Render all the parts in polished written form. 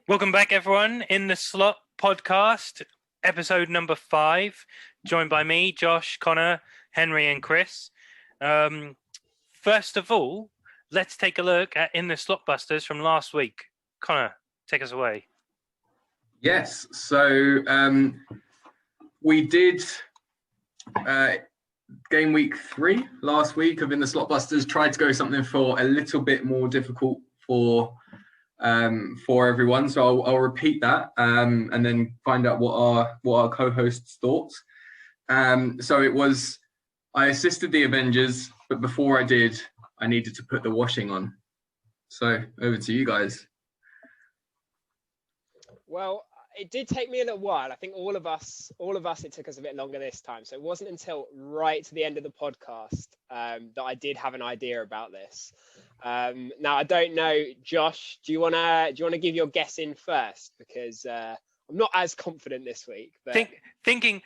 Welcome back, everyone, in the Slot podcast, episode number 5, joined by me, Josh, Connor, Henry, and Chris. First of all, let's take a look at In the Slotbusters from last week. Connor, take us away. Yes, so we did game week 3 last week of In the Slotbusters. Tried to go something for a little bit more difficult for everyone. So I'll repeat that and then find out what our co-hosts thought. So it was, I assisted the Avengers, but before I did, I needed to put the washing on. So over to you guys. Well, it did take me a little while. I think all of us, it took us a bit longer this time. So it wasn't until right to the end of the podcast that I did have an idea about this. Now I don't know, Josh. Do you wanna give your guess in first? Because I'm not as confident this week. But... Thinking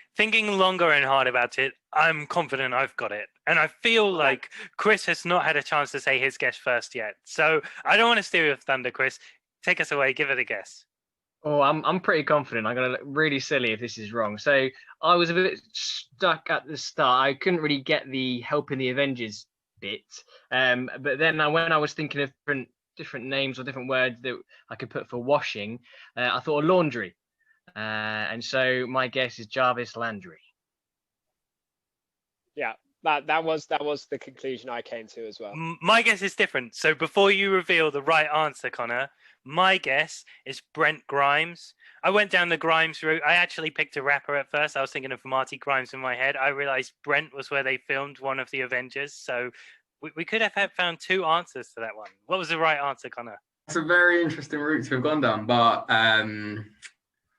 longer and hard about it, I'm confident I've got it, and I feel like Chris has not had a chance to say his guess first yet. So I don't want to steal your thunder, Chris. Take us away. Give it a guess. Oh, I'm pretty confident. I'm going to look really silly if this is wrong. So I was a bit stuck at the start. I couldn't really get the helping the Avengers bit. But then when I was thinking of different names or different words that I could put for washing, I thought of laundry. And so my guess is Jarvis Landry. Yeah, that was the conclusion I came to as well. My guess is different. So before you reveal the right answer, Connor, my guess is Brent Grimes. I went down the Grimes route. I actually picked a rapper at first. I was thinking of Marty Grimes in my head. I realized Brent was where they filmed one of the Avengers. So we could have found 2 answers to that one. What was the right answer, Connor? It's a very interesting route to have gone down, but I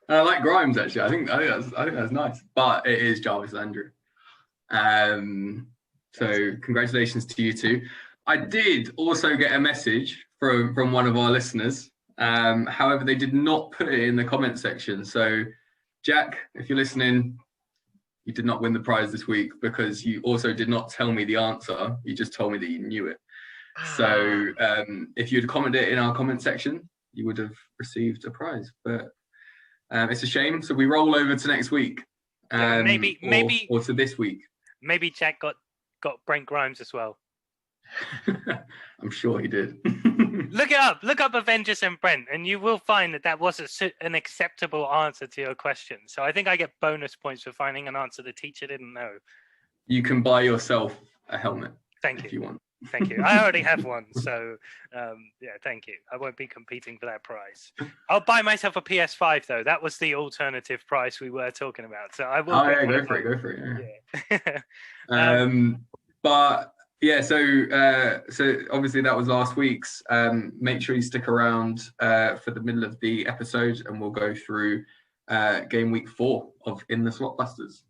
like Grimes actually. I think that's nice. But it is Jarvis Landry. So congratulations to you two. I did also get a message from one of our listeners. However, they did not put it in the comment section. So, Jack, if you're listening, you did not win the prize this week because you also did not tell me the answer. You just told me that you knew it. So, if you had commented it in our comment section, you would have received a prize. But it's a shame. So we roll over to next week. Maybe or to this week. Maybe Jack got Brent Grimes as well. I'm sure he did. Look it up. Look up Avengers and Brent, and you will find that was an acceptable answer to your question. So I think I get bonus points for finding an answer the teacher didn't know. You can buy yourself a helmet. Thank you. If you want. Thank you. I already have one, so yeah, thank you. I won't be competing for that prize. I'll buy myself a PS5 though. That was the alternative price we were talking about. So I will. Oh yeah, go for it. Yeah. But yeah, so obviously that was last week's. Make sure you stick around for the middle of the episode, and we'll go through game week 4 of In the Slotbusters.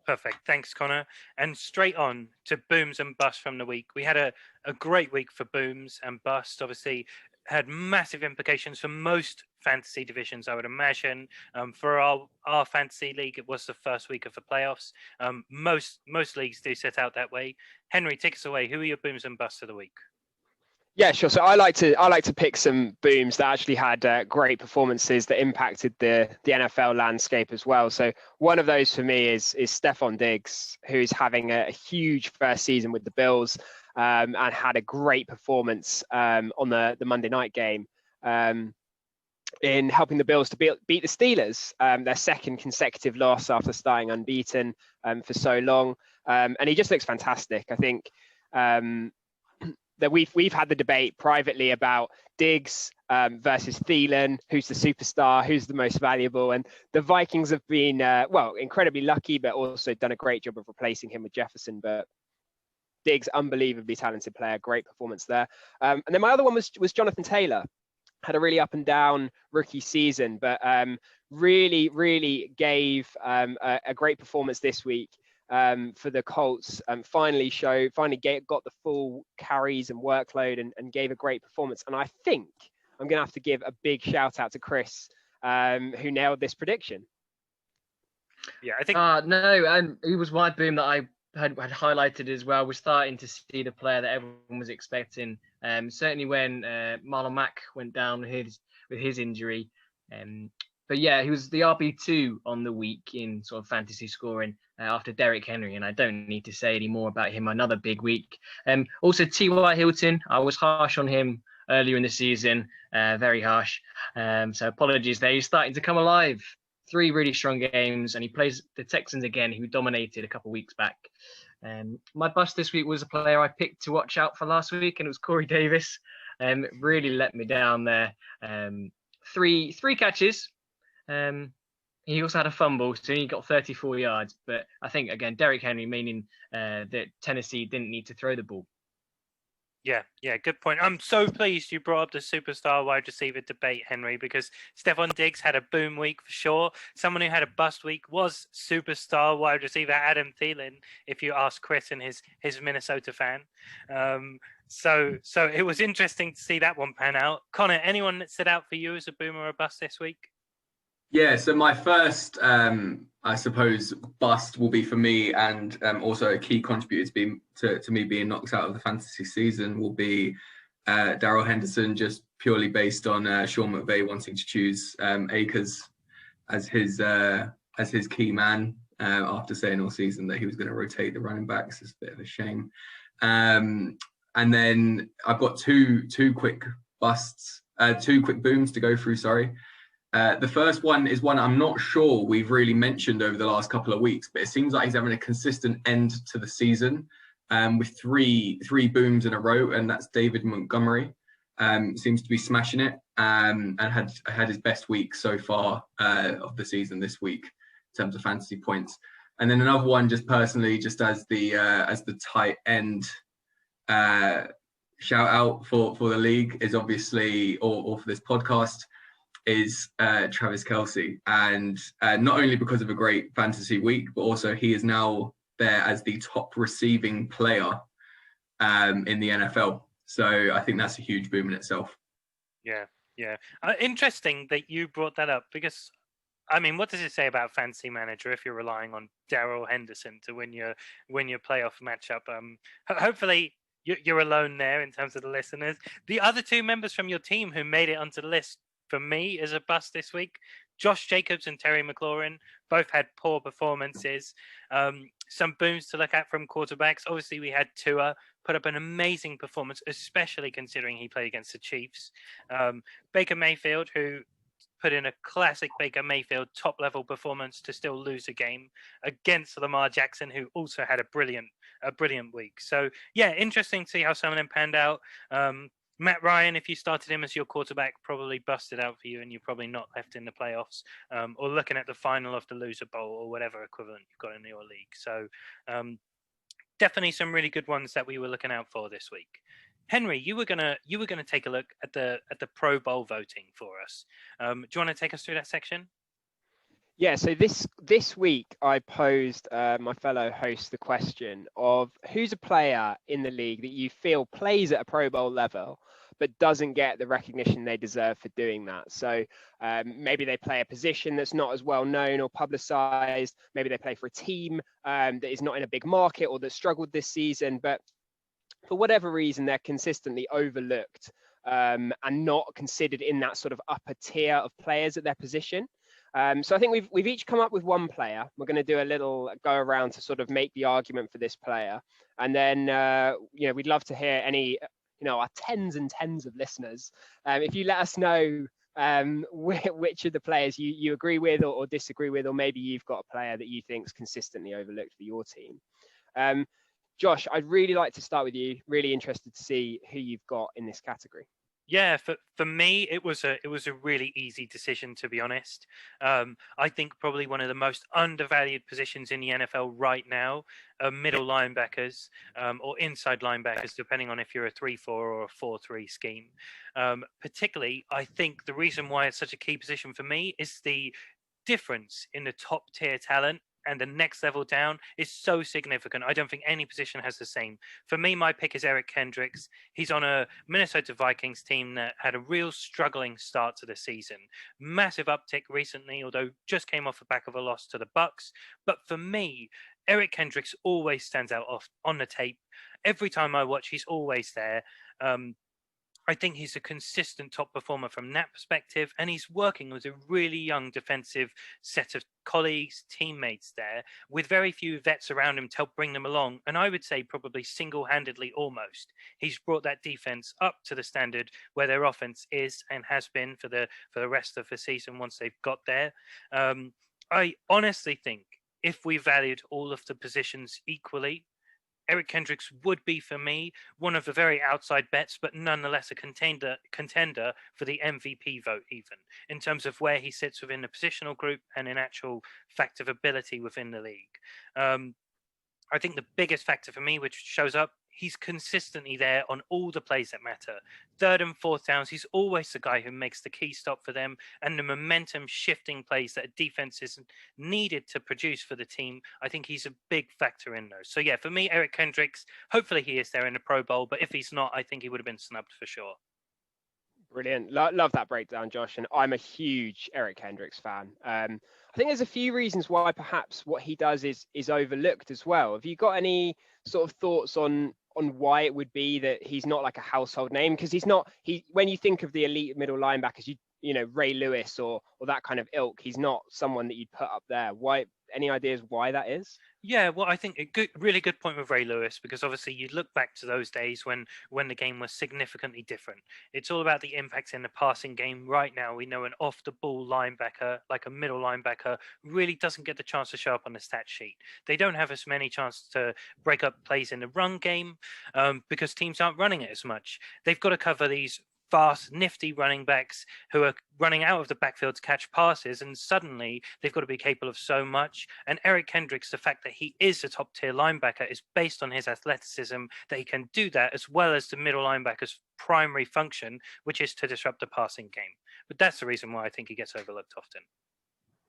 Perfect. Thanks, Connor. And straight on to booms and busts from the week. We had a great week for booms and busts. Obviously, had massive implications for most fantasy divisions, I would imagine. For our fantasy league, it was the first week of the playoffs. Most leagues do set out that way. Henry, take us away. Who are your booms and busts of the week? Yeah, sure. So I like to pick some booms that actually had great performances that impacted the NFL landscape as well. So one of those for me is Stephon Diggs, who's having a huge first season with the Bills and had a great performance on the Monday night game in helping the Bills to beat the Steelers, their second consecutive loss after starting unbeaten for so long. And he just looks fantastic. I think that we've had the debate privately about Diggs versus Thielen, who's the superstar, who's the most valuable, and the Vikings have been incredibly lucky, but also done a great job of replacing him with Jefferson. But Diggs, unbelievably talented player, great performance there. And then my other one was Jonathan Taylor. Had a really up and down rookie season, but really gave a great performance this week. For the Colts, finally got the full carries and workload and gave a great performance. And I think I'm going to have to give a big shout out to Chris, who nailed this prediction. Yeah, I think. And he was my boom that I had highlighted as well. We're starting to see the player that everyone was expecting. Certainly when Marlon Mack went down with his injury, But yeah, he was the RB2 on the week in sort of fantasy scoring after Derrick Henry, and I don't need to say any more about him. Another big week. Also, T.Y. Hilton, I was harsh on him earlier in the season, very harsh. So apologies there. He's starting to come alive. 3 really strong games, and he plays the Texans again, who dominated a couple of weeks back. My bust this week was a player I picked to watch out for last week, and it was Corey Davis. Really let me down there. Three catches. He also had a fumble, so he got 34 yards. But I think, again, Derrick Henry, meaning that Tennessee didn't need to throw the ball. Yeah, good point. I'm so pleased you brought up the superstar wide receiver debate, Henry, because Stephon Diggs had a boom week for sure. Someone who had a bust week was superstar wide receiver Adam Thielen, if you ask Chris and his Minnesota fan. So it was interesting to see that one pan out. Connor, anyone that stood out for you as a boom or a bust this week? Yeah, so my first, I suppose, bust will be for me, and also a key contributor to me being knocked out of the fantasy season will be Darrell Henderson, just purely based on Sean McVay wanting to choose Akers as his key man after saying all season that he was going to rotate the running backs. It's a bit of a shame. And then I've got two quick busts, 2 quick booms to go through. Sorry. The first one is one I'm not sure we've really mentioned over the last couple of weeks, but it seems like he's having a consistent end to the season with three booms in a row, and that's David Montgomery. Seems to be smashing it and had his best week so far of the season this week in terms of fantasy points. And then another one, just personally, just as the tight end shout out for the league is obviously, or for this podcast, is Travis Kelce, and not only because of a great fantasy week, but also he is now there as the top receiving player in the NFL. So I think that's a huge boom in itself. Yeah. Interesting that you brought that up, because I mean, what does it say about fantasy manager if you're relying on Darrell Henderson to win your playoff matchup? Hopefully you're alone there in terms of the listeners. The other 2 members from your team who made it onto the list for me as a bust this week, Josh Jacobs and Terry McLaurin, both had poor performances. Some booms to look at from quarterbacks. Obviously, we had Tua put up an amazing performance, especially considering he played against the Chiefs. Baker Mayfield, who put in a classic Baker Mayfield top-level performance to still lose a game against Lamar Jackson, who also had a brilliant week. So, yeah, interesting to see how some of them panned out. Matt Ryan, if you started him as your quarterback, probably busted out for you, and you're probably not left in the playoffs or looking at the final of the loser bowl or whatever equivalent you've got in your league. So definitely some really good ones that we were looking out for this week. Henry, you were gonna take a look at the Pro Bowl voting for us. Do you want to take us through that section? Yeah, so this week I posed my fellow hosts the question of who's a player in the league that you feel plays at a Pro Bowl level but doesn't get the recognition they deserve for doing that. So maybe they play a position that's not as well known or publicized. Maybe they play for a team that is not in a big market or that struggled this season, but for whatever reason, they're consistently overlooked and not considered in that sort of upper tier of players at their position. So I think we've each come up with one player. We're going to do a little go around to sort of make the argument for this player, and then we'd love to hear any our tens and tens of listeners. If you let us know which of the players you agree with or disagree with, or maybe you've got a player that you think's consistently overlooked for your team. Josh, I'd really like to start with you. Really interested to see who you've got in this category. Yeah, for me, it was a really easy decision, to be honest. I think probably one of the most undervalued positions in the NFL right now are middle linebackers or inside linebackers, depending on if you're a 3-4 or a 4-3 scheme. Particularly, I think the reason why it's such a key position for me is the difference in the top tier talent and the next level down is so significant. I don't think any position has the same. For me, my pick is Eric Kendricks. He's on a Minnesota Vikings team that had a real struggling start to the season. Massive uptick recently, although just came off the back of a loss to the Bucks. But for me, Eric Kendricks always stands out on the tape. Every time I watch, he's always there. I think he's a consistent top performer from that perspective, and he's working with a really young defensive set of colleagues, teammates there, with very few vets around him to help bring them along. And I would say probably single-handedly almost, he's brought that defense up to the standard where their offense is and has been for the rest of the season once they've got there. I honestly think if we valued all of the positions equally, Eric Kendricks would be, for me, one of the very outside bets, but nonetheless a contender for the MVP vote, even in terms of where he sits within the positional group and in actual fact of ability within the league. I think the biggest factor for me, which shows up, he's consistently there on all the plays that matter. Third and fourth downs, he's always the guy who makes the key stop for them, and the momentum shifting plays that a defense is needed to produce for the team. I think he's a big factor in those. So yeah, for me, Eric Kendricks, hopefully he is there in the Pro Bowl, but if he's not, I think he would have been snubbed for sure. Brilliant. Love that breakdown, Josh. And I'm a huge Eric Kendricks fan. I think there's a few reasons why perhaps what he does is overlooked as well. Have you got any sort of thoughts on why it would be that he's not like a household name? Because when you think of the elite middle linebackers, you know, Ray Lewis or that kind of ilk, he's not someone that you'd put up there. Why? Any ideas why that is? Yeah, well, I think really good point with Ray Lewis, because obviously you look back to those days when the game was significantly different. It's all about the impact in the passing game. Right now, we know an off-the-ball linebacker, like a middle linebacker, really doesn't get the chance to show up on the stat sheet. They don't have as many chances to break up plays in the run game because teams aren't running it as much. They've got to cover these fast, nifty running backs who are running out of the backfield to catch passes, and suddenly they've got to be capable of so much. And Eric Kendricks, the fact that he is a top tier linebacker is based on his athleticism, that he can do that, as well as the middle linebacker's primary function, which is to disrupt the passing game. But that's the reason why I think he gets overlooked often.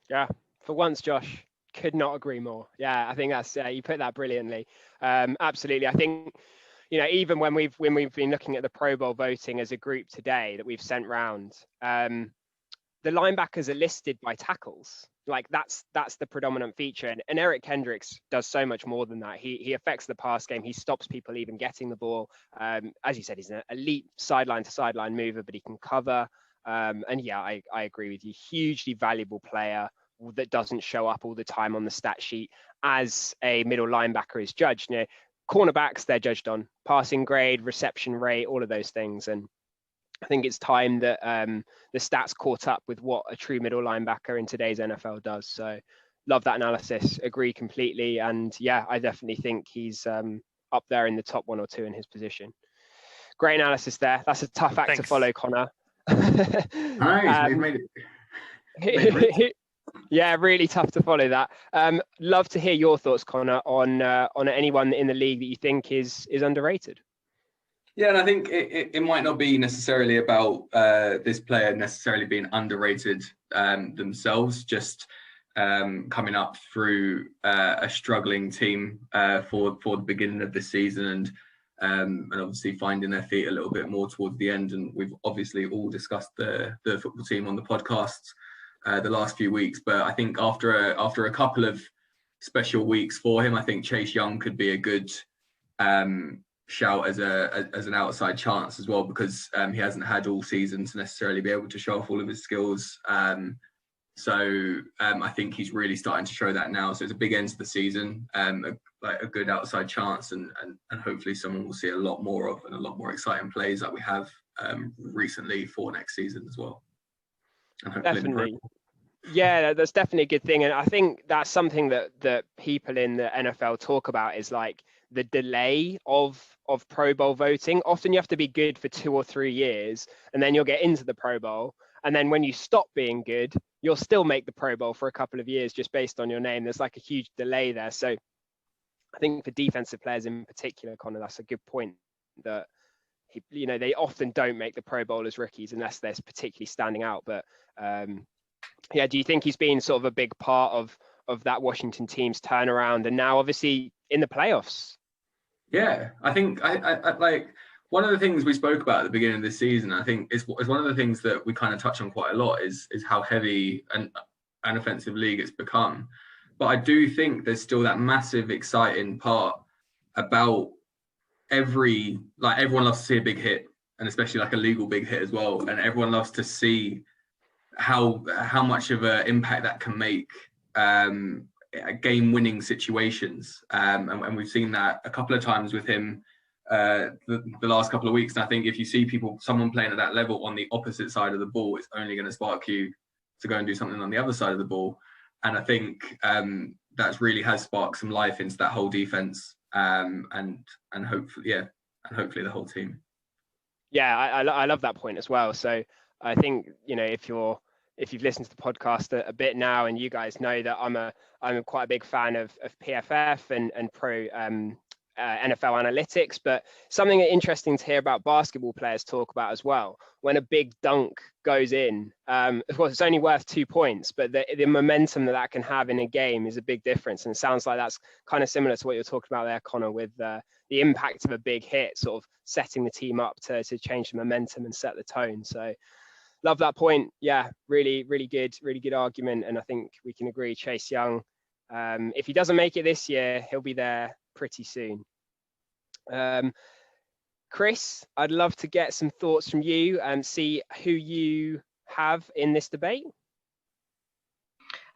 Yeah, for once, Josh, could not agree more. Yeah, I think that's you put that brilliantly. Absolutely. I think, you know, even when we've been looking at the Pro Bowl voting as a group today that we've sent round, the linebackers are listed by tackles. Like that's the predominant feature. And Eric Kendricks does so much more than that. He affects the pass game. He stops people even getting the ball. As you said, he's an elite sideline to sideline mover, but he can cover. And yeah, I agree with you. Hugely valuable player that doesn't show up all the time on the stat sheet as a middle linebacker is judged. You know, cornerbacks, they're judged on passing grade, reception rate, all of those things. And I think it's time that the stats caught up with what a true middle linebacker in today's NFL does. So love that analysis, agree completely. And yeah, I definitely think he's up there in the top 1 or 2 in his position. Great analysis there. That's a tough act to follow, Connor. Nice, made it. Yeah, really tough to follow that. Love to hear your thoughts, Connor, on anyone in the league that you think is underrated. Yeah, and I think it might not be necessarily about this player necessarily being underrated themselves, just coming up through a struggling team for the beginning of the season and obviously finding their feet a little bit more towards the end. And we've obviously all discussed the football team on the podcasts the last few weeks, but I think after a couple of special weeks for him, I think Chase Young could be a good shout as an outside chance as well, because he hasn't had all season to necessarily be able to show off all of his skills. So I think he's really starting to show that now. So it's a big end to the season, like a good outside chance, and hopefully someone will see a lot more of and a lot more exciting plays that we have recently for next season as well. Definitely. Yeah, that's definitely a good thing. And I think that's something that people in the NFL talk about is like the delay of Pro Bowl voting. Often you have to be good for 2 or 3 years and then you'll get into the Pro Bowl. And then when you stop being good, you'll still make the Pro Bowl for a couple of years just based on your name. There's like a huge delay there. So I think for defensive players in particular, Connor, that's a good point, that they often don't make the Pro Bowl as rookies unless they're particularly standing out. But yeah, do you think he's been sort of a big part of that Washington team's turnaround and now obviously in the playoffs? Yeah, I think I like one of the things we spoke about at the beginning of this season, I think is one of the things that we kind of touch on quite a lot is how heavy an offensive league it's become. But I do think there's still that massive exciting part about everyone loves to see a big hit and especially like a legal big hit as well. And everyone loves to see how much of an impact that can make game-winning situations. And we've seen that a couple of times with him the last couple of weeks. And I think if you see someone playing at that level on the opposite side of the ball, it's only going to spark you to go and do something on the other side of the ball. And I think that really has sparked some life into that whole defense, and hopefully, and hopefully the whole team. Yeah, I love that point as well. So I think, if you've listened to the podcast a bit now, and you guys know that I'm quite a big fan of PFF and pro NFL analytics, but something interesting to hear about basketball players talk about as well. When a big dunk goes in, of course it's only worth 2 points, but the momentum that can have in a game is a big difference. And it sounds like that's kind of similar to what you're talking about there, Connor, with the impact of a big hit, sort of setting the team up to change the momentum and set the tone. So love that point. Yeah, really good argument. And I think we can agree Chase Young, if he doesn't make it this year, he'll be there pretty soon. Chris, I'd love to get some thoughts from you and see who you have in this debate.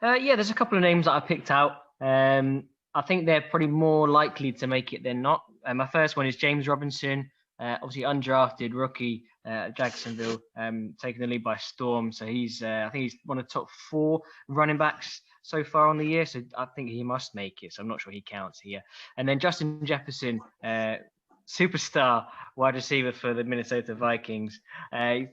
Yeah, there's a couple of names that I picked out. I think they're probably more likely to make it than not. My first one is James Robinson, obviously undrafted rookie at Jacksonville, taking the league by storm. So I think he's one of the top 4 running backs so far on the year. So I think he must make it. So I'm not sure he counts here. And then Justin Jefferson, superstar wide receiver for the Minnesota Vikings,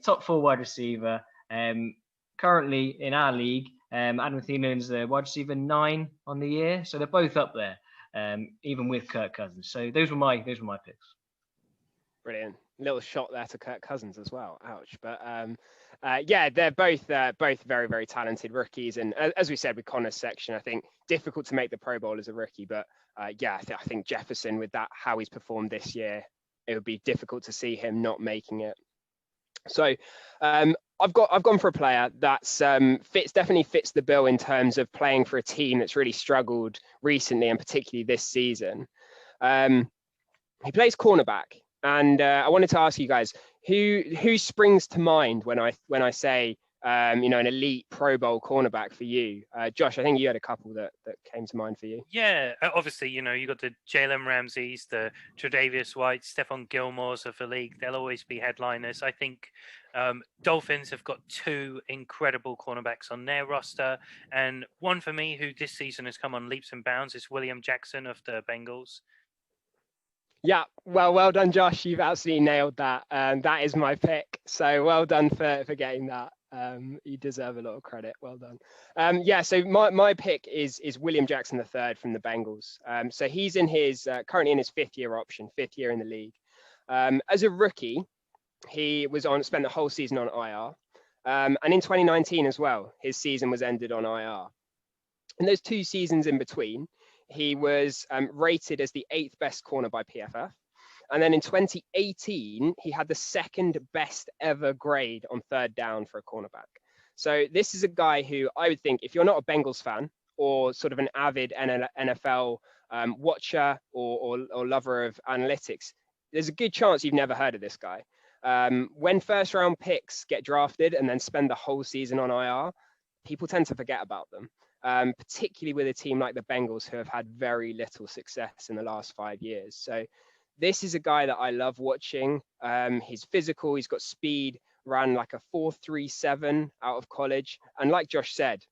top 4 wide receiver. Currently in our league, Adam Thielen's the wide receiver 9 on the year. So they're both up there, even with Kirk Cousins. So those were my picks. Brilliant. Little shot there to Kirk Cousins as well. Ouch. But yeah, they're both very, very talented rookies. And as we said with Connor's section, I think difficult to make the Pro Bowl as a rookie. But yeah, I think Jefferson, with that, how he's performed this year, it would be difficult to see him not making it. So I've gone for a player that's definitely fits the bill in terms of playing for a team that's really struggled recently, and particularly this season. He plays cornerback. And I wanted to ask you guys, who springs to mind when I say an elite Pro Bowl cornerback for you? Josh, I think you had a couple that came to mind for you. Yeah, obviously, you got the Jalen Ramseys, the Tre'Davious White, Stephon Gilmore's of the league. They'll always be headliners. I think Dolphins have got 2 incredible cornerbacks on their roster, and one for me who this season has come on leaps and bounds is William Jackson of the Bengals. Yeah, well done, Josh. You've absolutely nailed that. That is my pick. So well done for getting that. You deserve a lot of credit. Well done. Yeah, so my pick is William Jackson III from the Bengals. So he's in his currently in his 5th year option, 5th year in the league. As a rookie, he spent the whole season on IR. And in 2019 as well, his season was ended on IR. And those 2 seasons in between, he was rated as the 8th best corner by PFF. And then in 2018, he had the 2nd best ever grade on 3rd down for a cornerback. So this is a guy who I would think, if you're not a Bengals fan or sort of an avid NFL watcher or lover of analytics, there's a good chance you've never heard of this guy. When 1st round picks get drafted and then spend the whole season on IR, people tend to forget about them. Particularly with a team like the Bengals, who have had very little success in the last 5 years. So this is a guy that I love watching. He's physical, he's got speed, ran like a 4.37 out of college. And like Josh said,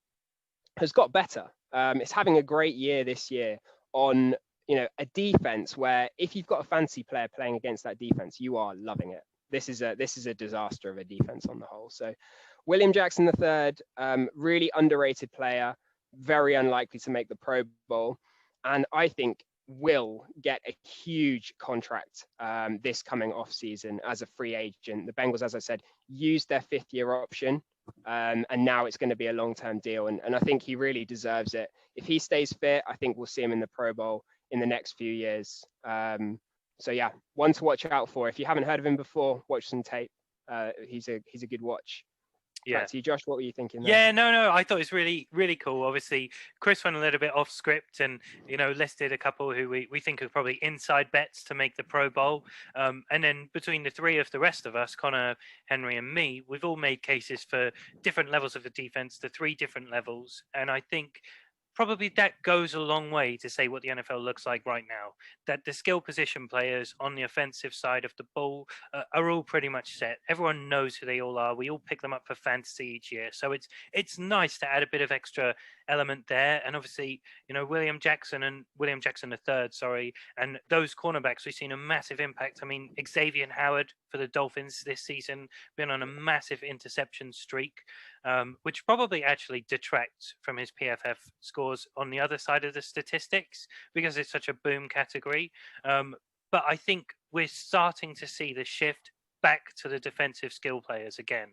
has got better. It's having a great year this year on a defense where if you've got a fantasy player playing against that defense, you are loving it. This is a disaster of a defense on the whole. So William Jackson III, really underrated player, very unlikely to make the Pro Bowl, and I think will get a huge contract this coming off season as a free agent. The Bengals, as I said, used their 5th year option, and now it's going to be a long-term deal, and I think he really deserves it. If he stays fit, I think we'll see him in the Pro Bowl in the next few years. So yeah, one to watch out for. If you haven't heard of him before, watch some tape. He's a good watch. back to you, Josh. What were you thinking there? Yeah, no, I thought it was really, really cool. Obviously, Chris went a little bit off script and, listed a couple who we think are probably inside bets to make the Pro Bowl. And then between the three of the rest of us, Connor, Henry, and me, we've all made cases for different levels of the defense, the three different levels. And I think probably that goes a long way to say what the NFL looks like right now. That the skill position players on the offensive side of the ball are all pretty much set. Everyone knows who they all are. We all pick them up for fantasy each year, so it's nice to add a bit of extra element there. And obviously, William Jackson III, sorry, and those cornerbacks, we've seen a massive impact. I mean, Xavier Howard for the Dolphins this season been on a massive interception streak, which probably actually detracts from his PFF scores on the other side of the statistics because it's such a boom category. But I think we're starting to see the shift back to the defensive skill players again.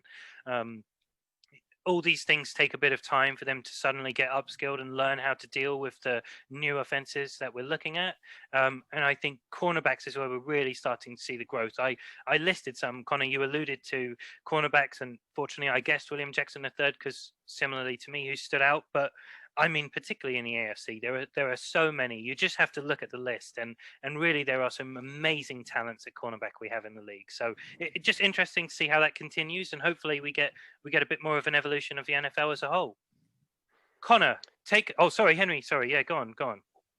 All these things take a bit of time for them to suddenly get upskilled and learn how to deal with the new offenses that we're looking at. And I think cornerbacks is where we're really starting to see the growth. I listed some, Connor, you alluded to cornerbacks, and fortunately I guessed William Jackson III because similarly to me, who stood out. But I mean, particularly in the AFC, there are so many. You just have to look at the list, and really there are some amazing talents at cornerback we have in the league. So it's just interesting to see how that continues, and hopefully we get a bit more of an evolution of the NFL as a whole. Connor, Henry, go on.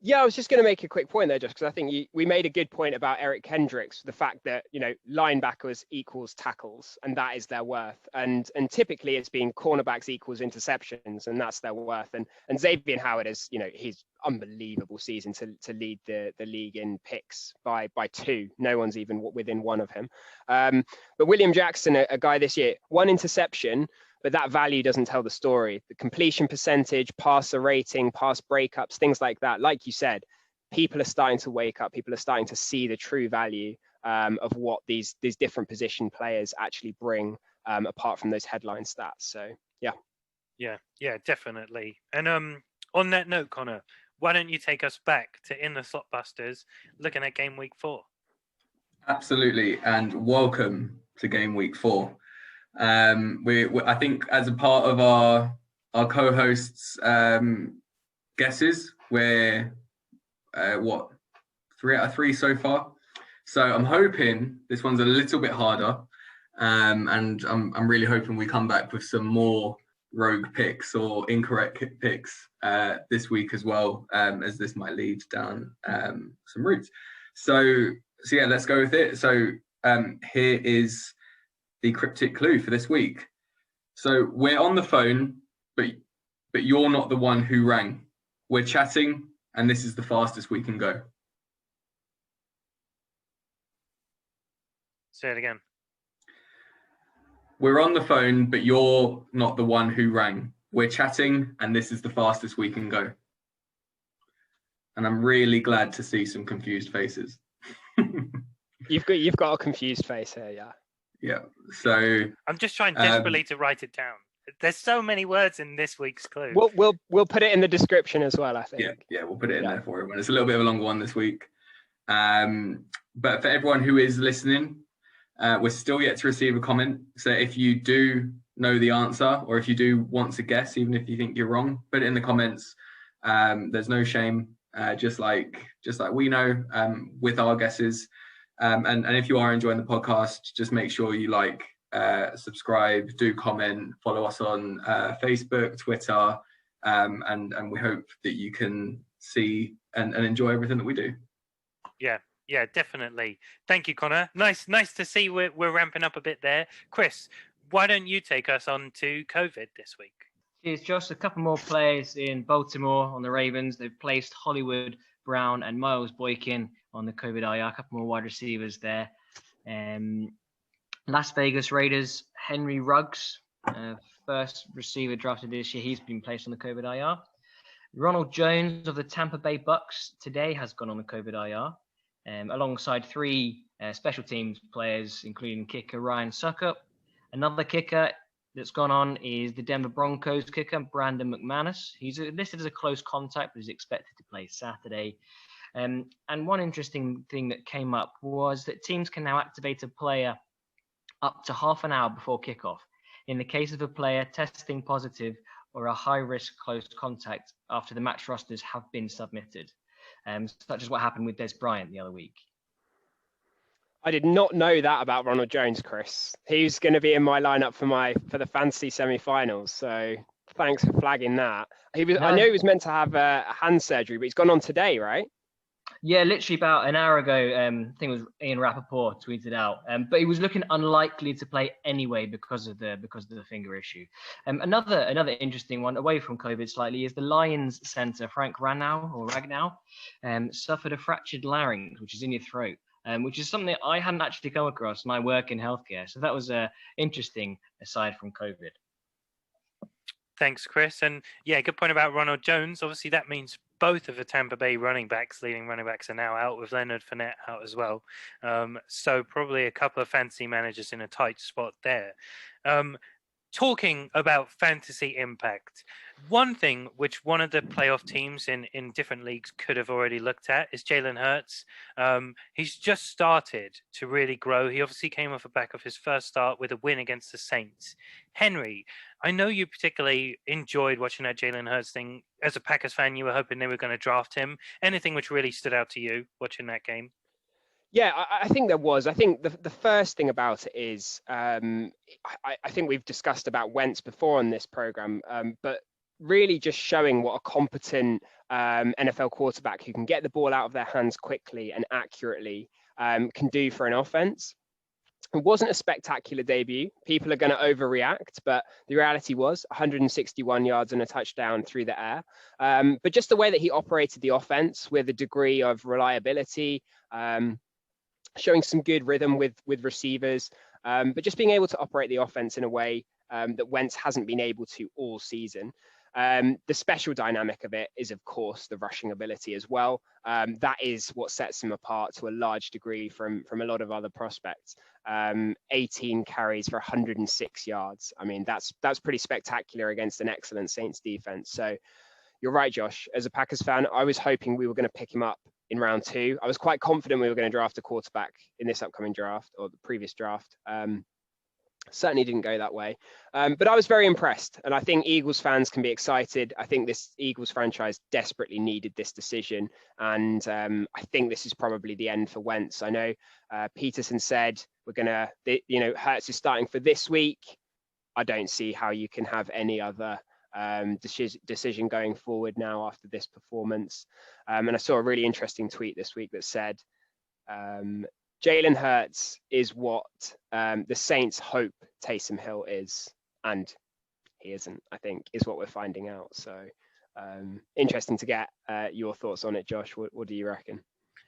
Yeah, I was just going to make a quick point there, just because I think we made a good point about Eric Kendricks, the fact that, linebackers equals tackles, and that is their worth. And typically it's been cornerbacks equals interceptions, and that's their worth. And Xavier Howard is, his unbelievable season to lead the league in picks by 2. No one's even within 1 of him. But William Jackson, a guy this year, 1 interception, but that value doesn't tell the story. The completion percentage, passer rating, pass breakups, things like that. Like you said, people are starting to wake up. People are starting to see the true value of what these different position players actually bring, apart from those headline stats. So, yeah. Yeah, definitely. And on that note, Connor, why don't you take us back to In the Slotbusters, looking at game week 4? Absolutely, and welcome to game week 4. I think as a part of our co-hosts' guesses, we're 3 out of 3 so far. So I'm hoping this one's a little bit harder, and I'm really hoping we come back with some more rogue picks or incorrect picks this week as well, as this might lead down some routes. So yeah, let's go with it. So here is the cryptic clue for this week. So we're on the phone, but you're not the one who rang. We're chatting, and this is the fastest we can go. Say it again. We're on the phone, but you're not the one who rang. We're chatting, and this is the fastest we can go. And I'm really glad to see some confused faces. You've got a confused face here, yeah. Yeah. So I'm just trying desperately to write it down. There's so many words in this week's clue. We'll put it in the description as well, I think. Yeah, we'll put it in there for everyone. It's a little bit of a longer one this week. But for everyone who is listening, we're still yet to receive a comment. So if you do know the answer, or if you do want to guess, even if you think you're wrong, put it in the comments. There's no shame. Just like we know with our guesses. And if you are enjoying the podcast, just make sure you subscribe, do comment, follow us on Facebook, Twitter, and we hope that you can see and enjoy everything that we do. Yeah, definitely. Thank you, Connor. Nice to see we're ramping up a bit there. Chris, why don't you take us on to COVID this week? Cheers, Josh. A couple more players in Baltimore on the Ravens. They've placed Hollywood Brown and Miles Boykin on the COVID IR. A couple more wide receivers there. Las Vegas Raiders, Henry Ruggs, first receiver drafted this year. He's been placed on the COVID IR. Ronald Jones of the Tampa Bay Bucks today has gone on the COVID IR, alongside 3 special teams players, including kicker Ryan Suckup. Another kicker that's gone on is the Denver Broncos kicker, Brandon McManus. He's listed as a close contact, but is expected to play Saturday. And one interesting thing that came up was that teams can now activate a player up to half an hour before kickoff. in the case of a player testing positive or a high-risk close contact after the match rosters have been submitted, such as what happened with Des Bryant the other week. I did not know that about Ronald Jones, Chris. He's going to be in my lineup for the fantasy semi-finals. So thanks for flagging that. I know he was meant to have a hand surgery, but he's gone on today, right? Yeah, literally about an hour ago. I think it was Ian Rappaport tweeted out, but he was looking unlikely to play anyway because of the finger issue. Another interesting one away from COVID slightly is the Lions centre Frank Ragnow suffered a fractured larynx, which is in your throat. Which is something I hadn't actually come across in my work in healthcare. So that was interesting aside from COVID. Thanks, Chris. And yeah, good point about Ronald Jones. Obviously, that means both of the Tampa Bay leading running backs are now out, with Leonard Fournette out as well. So probably a couple of fantasy managers in a tight spot there. Talking about fantasy impact, one thing which one of the playoff teams in different leagues could have already looked at is Jalen Hurts. He's just started to really grow. He obviously came off the back of his first start with a win against the Saints. Henry, I know you particularly enjoyed watching that Jalen Hurts thing. As a Packers fan, you were hoping they were going to draft him. Anything which really stood out to you watching that game? Yeah, I think there was. I think the first thing about it is, I think we've discussed about Wentz before on this program, but really just showing what a competent NFL quarterback who can get the ball out of their hands quickly and accurately can do for an offense. It wasn't a spectacular debut. People are going to overreact, but the reality was 161 yards and a touchdown through the air. But just the way that he operated the offense with a degree of reliability, showing some good rhythm with receivers, but just being able to operate the offense in a way that Wentz hasn't been able to all season. The special dynamic of it is, of course, the rushing ability as well. That is what sets him apart to a large degree from a lot of other prospects. 18 carries for 106 yards. I mean, that's pretty spectacular against an excellent Saints defense. So you're right, Josh. As a Packers fan, I was hoping we were going to pick him up in round 2. I was quite confident we were going to draft a quarterback in this upcoming draft or the previous draft. Certainly didn't go that way. But I was very impressed. And I think Eagles fans can be excited. I think this Eagles franchise desperately needed this decision. And I think this is probably the end for Wentz. I know Peterson said we're going to, Hurts is starting for this week. I don't see how you can have any other decision going forward now after this performance. And I saw a really interesting tweet this week that said, Jalen Hurts is what the Saints hope Taysom Hill is, and he isn't, I think, is what we're finding out. So interesting to get your thoughts on it, Josh. What do you reckon?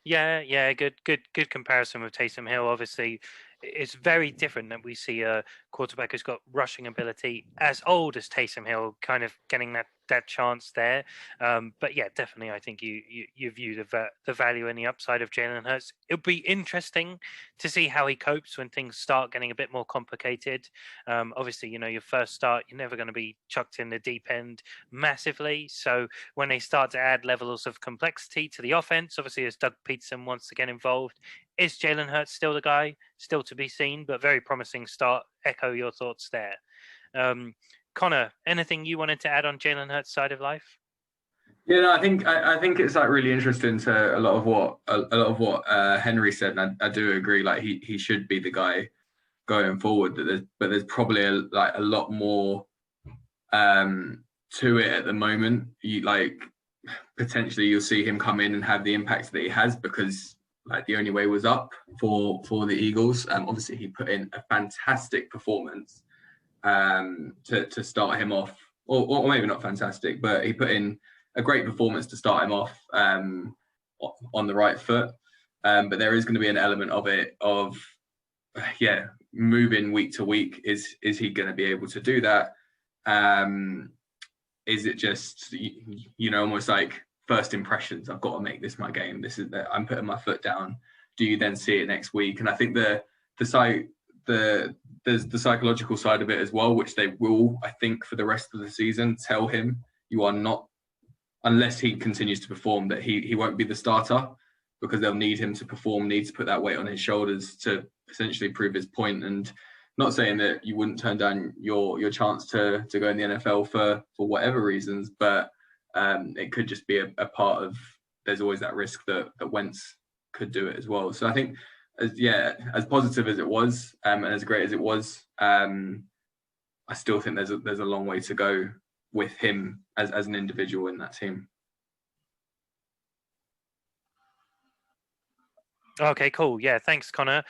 Yeah, good comparison with Taysom Hill. Obviously, it's very different that we see a quarterback who's got rushing ability as old as Taysom Hill, kind of getting that chance there. But yeah, definitely, I think you view the value and the upside of Jalen Hurts. It'll be interesting to see how he copes when things start getting a bit more complicated. Obviously, your first start, you're never going to be chucked in the deep end massively. So when they start to add levels of complexity to the offense, obviously, as Doug Peterson wants to get involved, is Jalen Hurts still the guy? Still to be seen, but very promising start. Echo your thoughts there. Connor, anything you wanted to add on Jalen Hurts' side of life? Yeah, no, I think it's like really interesting to a lot of what Henry said, and I do agree. Like he should be the guy going forward. But there's probably a lot more to it at the moment. Potentially you'll see him come in and have the impact that he has because the only way was up for the Eagles. Obviously he put in a fantastic performance to start him off, or maybe not fantastic, but he put in a great performance to start him off on the right foot. But there is going to be an element of it moving week to week. Is he going to be able to do that? Is it just almost like first impressions? I've got to make this my game. I'm putting my foot down. Do you then see it next week? And I think there's the psychological side of it as well, which they will, I think, for the rest of the season, tell him you are not, unless he continues to perform, that he won't be the starter, because they'll need him to perform, need to put that weight on his shoulders to essentially prove his point. And not saying that you wouldn't turn down your chance to go in the NFL for whatever reasons, but it could just be a part of. There's always that risk that Wentz could do it as well. So I think, as positive as it was and as great as it was, I still think there's a long way to go with him as an individual in that team. Okay, cool. Yeah, thanks, Connor.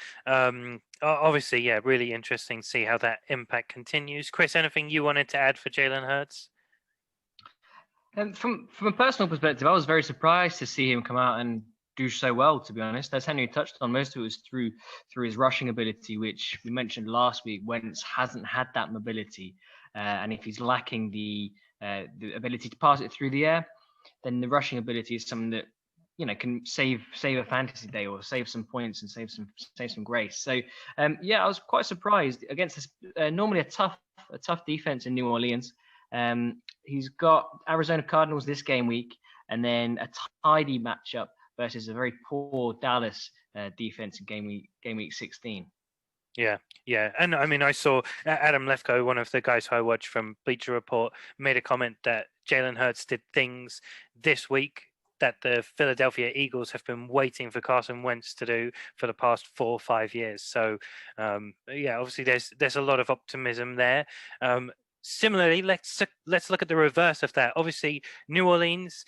Obviously, yeah, really interesting to see how that impact continues. Chris, anything you wanted to add for Jalen Hurts? From a personal perspective, I was very surprised to see him come out and do so well, to be honest. As Henry touched on, most of it was through his rushing ability, which we mentioned last week. Wentz hasn't had that mobility, and if he's lacking the ability to pass it through the air, then the rushing ability is something that can save a fantasy day or save some points and save some grace. So I was quite surprised against this normally a tough defense in New Orleans. He's got Arizona Cardinals this game week, and then a tidy matchup versus a very poor Dallas defense in game week 16. Yeah, and I mean, I saw Adam Lefko, one of the guys who I watch from Bleacher Report, made a comment that Jalen Hurts did things this week that the Philadelphia Eagles have been waiting for Carson Wentz to do for the past 4 or 5 years. So, obviously there's a lot of optimism there. Similarly, let's look at the reverse of that. Obviously, New Orleans.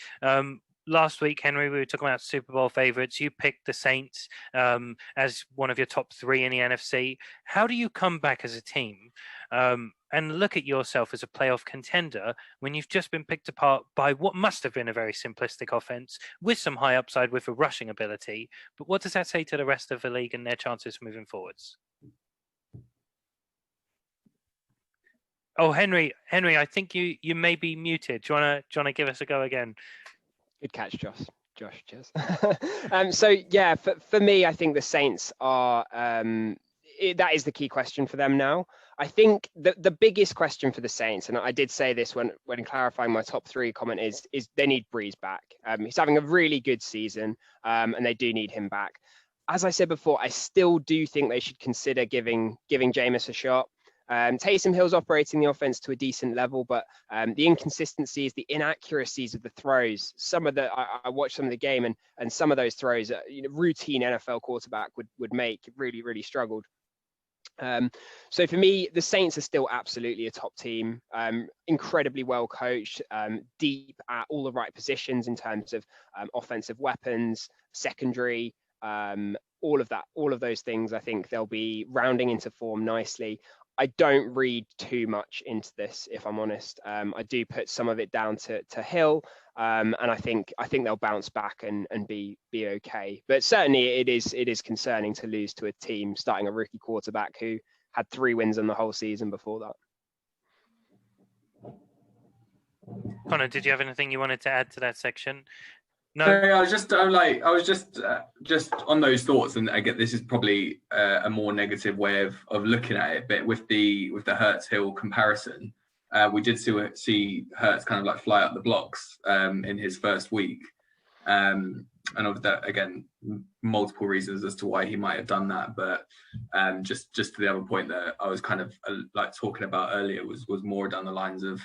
Last week, Henry, we were talking about Super Bowl favorites. You picked the Saints as one of your top 3 in the NFC. How do you come back as a team and look at yourself as a playoff contender when you've just been picked apart by what must have been a very simplistic offense with some high upside with a rushing ability? But what does that say to the rest of the league and their chances moving forwards? Oh, Henry, I think you may be muted. Do you wanna give us a go again? Good catch, Josh. Cheers. For me, I think the Saints are that is the key question for them now. I think the biggest question for the Saints, and I did say this when clarifying my top 3 comment, is they need Breeze back. He's having a really good season, and they do need him back. As I said before, I still do think they should consider giving Jameis a shot. Taysom Hill's operating the offense to a decent level, but the inconsistencies, the inaccuracies of the throws, I watched some of the game, and some of those throws, routine NFL quarterback would make, really, really struggled. So for me, the Saints are still absolutely a top team, incredibly well coached, deep at all the right positions in terms of offensive weapons, secondary, all of those things. I think they'll be rounding into form nicely. I don't read too much into this, if I'm honest. I do put some of it down to Hill, and I think they'll bounce back and be okay. But certainly, it is concerning to lose to a team starting a rookie quarterback who had 3 wins in the whole season before that. Connor, did you have anything you wanted to add to that section? No, I was just on those thoughts, and I get this is probably a more negative way of looking at it. But with the Hurts Hill comparison, we did see Hurts kind of like fly up the blocks in his first week, and of that again, multiple reasons as to why he might have done that. But just to the other point that I was kind of like talking about earlier was more down the lines of.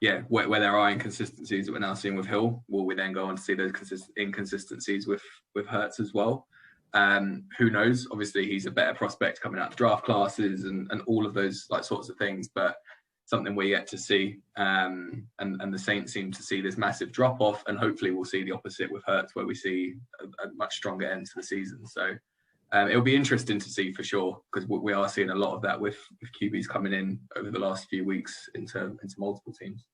Yeah, where there are inconsistencies that we're now seeing with Hill, will we then go on to see those inconsistencies with Hurts as well? Who knows? Obviously, he's a better prospect coming out of draft classes and all of those like sorts of things, but something we're yet to see. And the Saints seem to see this massive drop off, and hopefully we'll see the opposite with Hurts, where we see a much stronger end to the season. So it'll be interesting to see for sure, because we are seeing a lot of that with QBs coming in over the last few weeks into multiple teams.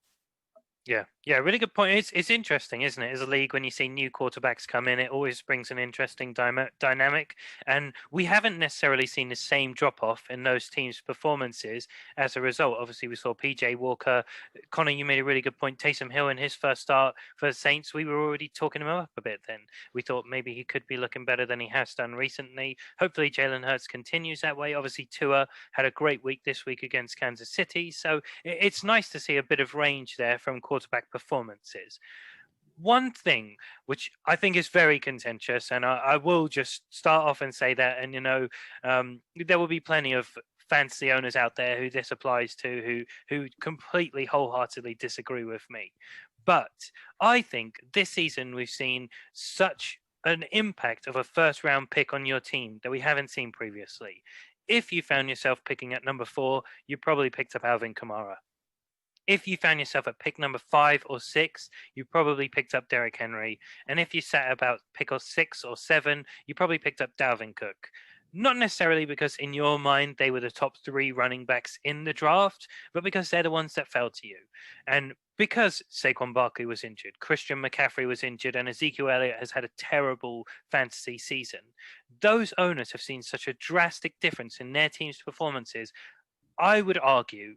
Yeah, really good point. It's interesting, isn't it? As a league, when you see new quarterbacks come in, it always brings an interesting dynamic. And we haven't necessarily seen the same drop-off in those teams' performances as a result. Obviously, we saw PJ Walker. Connor, you made a really good point. Taysom Hill in his first start for the Saints, we were already talking him up a bit then. We thought maybe he could be looking better than he has done recently. Hopefully, Jalen Hurts continues that way. Obviously, Tua had a great week this week against Kansas City. So it's nice to see a bit of range there from quarterback performances. One thing which I think is very contentious, and I will just start off and say that, and there will be plenty of fantasy owners out there who this applies to, who completely wholeheartedly disagree with me. But I think this season we've seen such an impact of a first round pick on your team that we haven't seen previously. If you found yourself picking at number 4, you probably picked up Alvin Kamara. If you found yourself at pick number 5 or 6, you probably picked up Derrick Henry. And if you sat about pick 6 or 7, you probably picked up Dalvin Cook. Not necessarily because in your mind they were the top 3 running backs in the draft, but because they're the ones that fell to you. And because Saquon Barkley was injured, Christian McCaffrey was injured, and Ezekiel Elliott has had a terrible fantasy season, those owners have seen such a drastic difference in their team's performances. I would argue,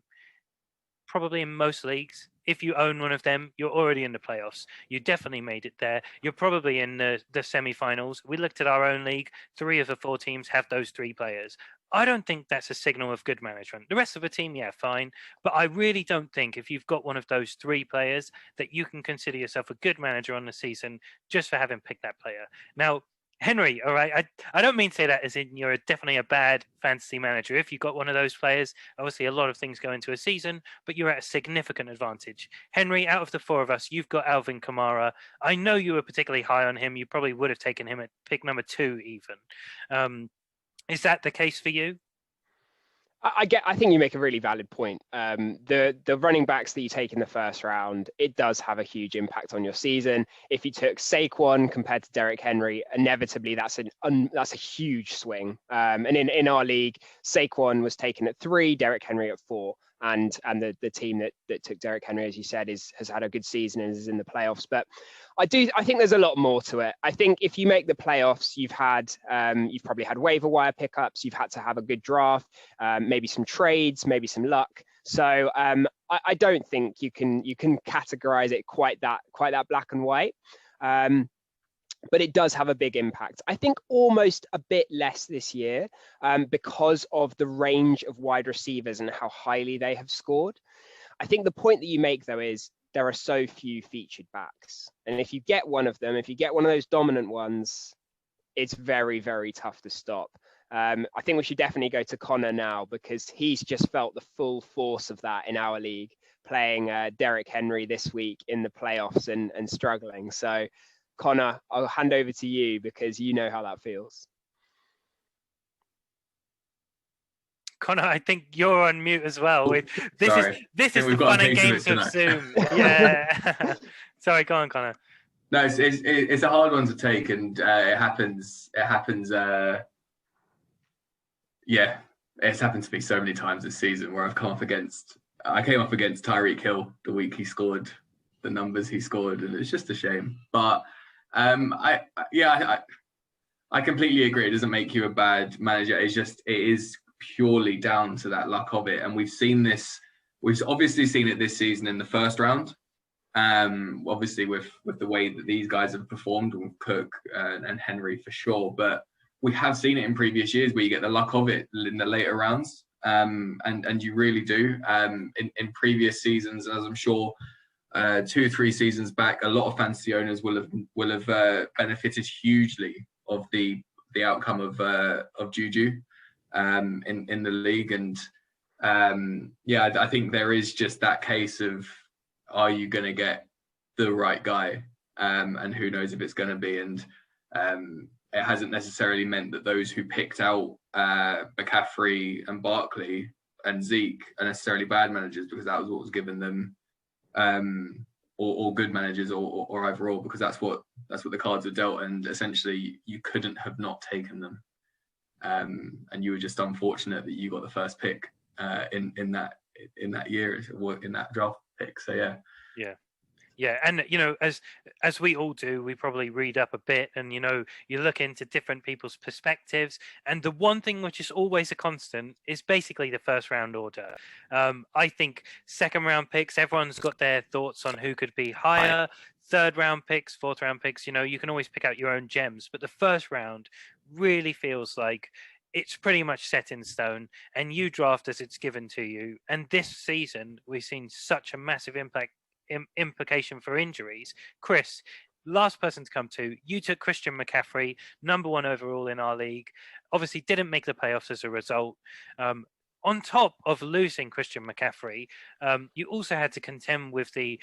probably in most leagues, if you own one of them, you're already in the playoffs. You definitely made it there. You're probably in the semi-finals. We looked at our own league. 3 of the 4 teams have those 3 players. I don't think that's a signal of good management. The rest of the team, yeah, fine. But I really don't think if you've got one of those 3 players that you can consider yourself a good manager on the season just for having picked that player. Now, Henry, all right, I don't mean to say that as in you're definitely a bad fantasy manager. If you've got one of those players, obviously a lot of things go into a season, but you're at a significant advantage. Henry, out of the 4 of us, you've got Alvin Kamara. I know you were particularly high on him. You probably would have taken him at pick number 2 even. Is that the case for you? I think you make a really valid point. The running backs that you take in the first round, it does have a huge impact on your season. If you took Saquon compared to Derrick Henry, inevitably that's a huge swing. And in our league, Saquon was taken at 3, Derrick Henry at 4. And the team that took Derrick Henry, as you said, has had a good season and is in the playoffs. But I think there's a lot more to it. I think if you make the playoffs, you've probably had waiver wire pickups. You've had to have a good draft, maybe some trades, maybe some luck. So I don't think you can categorize it quite that black and white. But it does have a big impact. I think almost a bit less this year because of the range of wide receivers and how highly they have scored. I think the point that you make, though, is there are so few featured backs. And if you get one of them, if you get one of those dominant ones, it's very, very tough to stop. I think we should definitely go to Connor now because he's just felt the full force of that in our league, playing Derrick Henry this week in the playoffs and struggling. So, Connor, I'll hand over to you because you know how that feels. Connor, I think you're on mute as well. This is the fun and games of Zoom. Yeah. Sorry, go on, Connor. No, it's a hard one to take, and it happens. Yeah, it's happened to me so many times this season where I came up against Tyreek Hill the week he scored the numbers he scored, and it's just a shame. But I completely agree. It doesn't make you a bad manager. It is purely down to that luck of it. And we've seen this. We've obviously seen it this season in the first round. Obviously with the way that these guys have performed with Cook and Henry for sure. But we have seen it in previous years where you get the luck of it in the later rounds. And you really do. In previous seasons, as I'm sure 2-3 seasons back, a lot of fantasy owners will have benefited hugely of the outcome of Juju in the league. And I think there is just that case of, are you going to get the right guy? And who knows if it's going to be. And it hasn't necessarily meant that those who picked out McCaffrey and Barkley and Zeke are necessarily bad managers, because that was what was given them, or good managers, or overall, because that's what the cards were dealt, and essentially you couldn't have not taken them, and you were just unfortunate that you got the first pick in that year, in that draft pick. So yeah, and as we all do, we probably read up a bit, and you look into different people's perspectives, and the one thing which is always a constant is basically the first round order. I think second round picks, everyone's got their thoughts on who could be higher. Third round picks, fourth round picks, you can always pick out your own gems, but the first round really feels like it's pretty much set in stone, and you draft as it's given to you. And this season, we've seen such a massive implication for injuries. Chris, last person to come to, you took Christian McCaffrey, number 1 overall in our league, obviously didn't make the playoffs as a result. on top of losing Christian McCaffrey, you also had to contend with the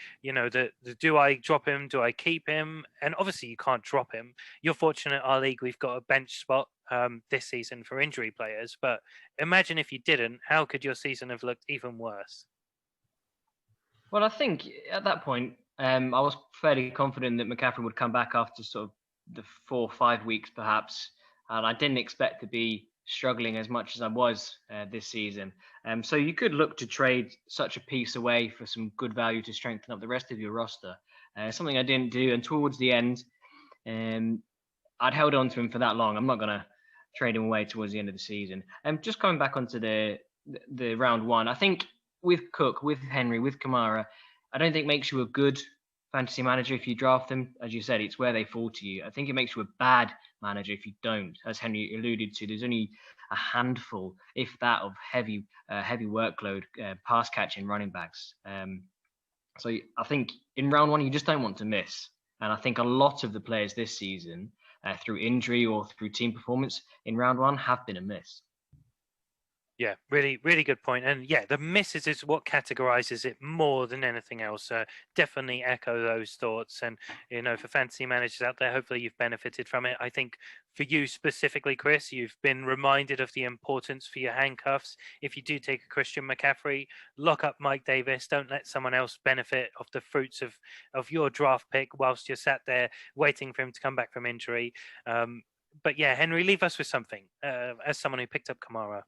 do I drop him, do I keep him? And obviously you can't drop him. You're fortunate our league, we've got a bench spot this season for injury players, but imagine if you didn't, how could your season have looked even worse? Well, I think at that point, I was fairly confident that McCaffrey would come back after sort of the 4 or 5 weeks, perhaps. And I didn't expect to be struggling as much as I was this season. So you could look to trade such a piece away for some good value to strengthen up the rest of your roster. Something I didn't do. And towards the end, I'd held on to him for that long. I'm not going to trade him away towards the end of the season. Just coming back onto the round one, I think with Cook, with Henry, with Kamara, I don't think it makes you a good fantasy manager if you draft them. As you said, it's where they fall to you. I think it makes you a bad manager if you don't. As Henry alluded to, there's only a handful, if that, of heavy workload pass catching running backs. So I think in round one, you just don't want to miss. And I think a lot of the players this season, through injury or through team performance in round one, have been a miss. Yeah, really, really good point. And yeah, the misses is what categorizes it more than anything else. Definitely echo those thoughts. And, for fantasy managers out there, hopefully you've benefited from it. I think for you specifically, Chris, you've been reminded of the importance for your handcuffs. If you do take a Christian McCaffrey, lock up Mike Davis. Don't let someone else benefit of the fruits of your draft pick whilst you're sat there waiting for him to come back from injury. But yeah, Henry, leave us with something as someone who picked up Kamara.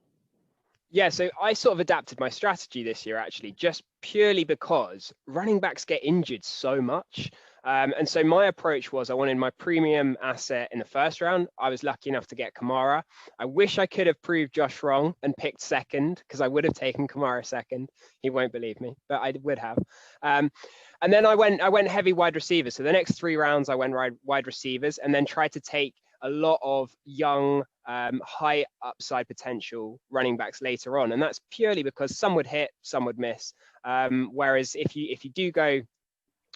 Yeah, so I sort of adapted my strategy this year, actually, just purely because running backs get injured so much. And so my approach was I wanted my premium asset in the first round. I was lucky enough to get Kamara. I wish I could have proved Josh wrong and picked second, because I would have taken Kamara second. He won't believe me, but I would have. And then I went heavy wide receivers. So the next 3 rounds, I went wide receivers and then tried to take a lot of young, high upside potential running backs later on. And that's purely because some would hit, some would miss. Whereas if you do go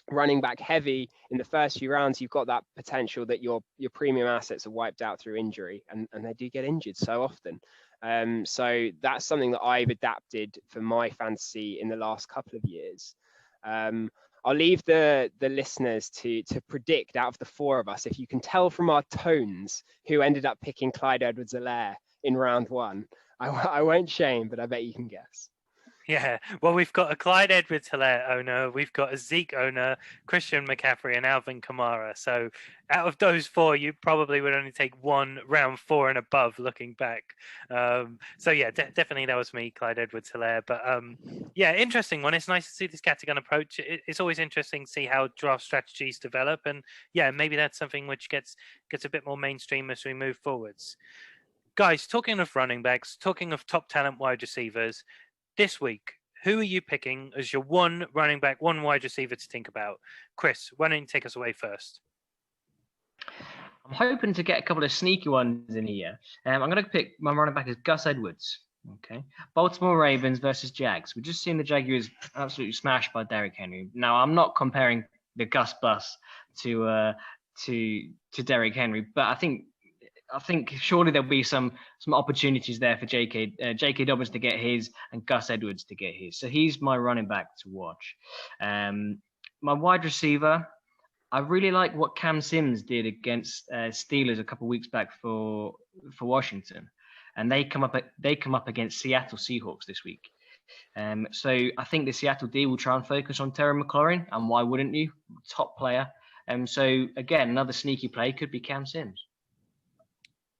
running back heavy in the first few rounds, you've got that potential that your premium assets are wiped out through injury, and they do get injured so often. So that's something that I've adapted for my fantasy in the last couple of years. I'll leave the listeners to predict out of the 4 of us, if you can tell from our tones, who ended up picking Clyde Edwards-Helaire in round 1. I won't shame, but I bet you can guess. Yeah, well, we've got a Clyde Edwards-Helaire owner, we've got a Zeke owner, Christian McCaffrey, and Alvin Kamara. So out of those 4, you probably would only take one round 4 and above looking back. So yeah, definitely that was me, Clyde Edwards-Helaire. But yeah, interesting one. It's nice to see this scattergun approach. It's always interesting to see how draft strategies develop. And yeah, maybe that's something which gets a bit more mainstream as we move forwards. Guys, talking of running backs, talking of top talent wide receivers, this week, who are you picking as your one running back, one wide receiver to think about? Chris, why don't you take us away first? I'm hoping to get a couple of sneaky ones in here. I'm going to pick my running back as Gus Edwards. Okay, Baltimore Ravens versus Jags. We've just seen the Jaguars absolutely smashed by Derrick Henry. Now, I'm not comparing the Gus bus to Derrick Henry, but I think surely there'll be some opportunities there for J.K. Dobbins to get his and Gus Edwards to get his. So he's my running back to watch. My wide receiver, I really like what Cam Sims did against Steelers a couple of weeks back for Washington, and they come up against Seattle Seahawks this week. So I think the Seattle D will try and focus on Terry McLaurin, and why wouldn't you? Top player. So again, another sneaky play could be Cam Sims.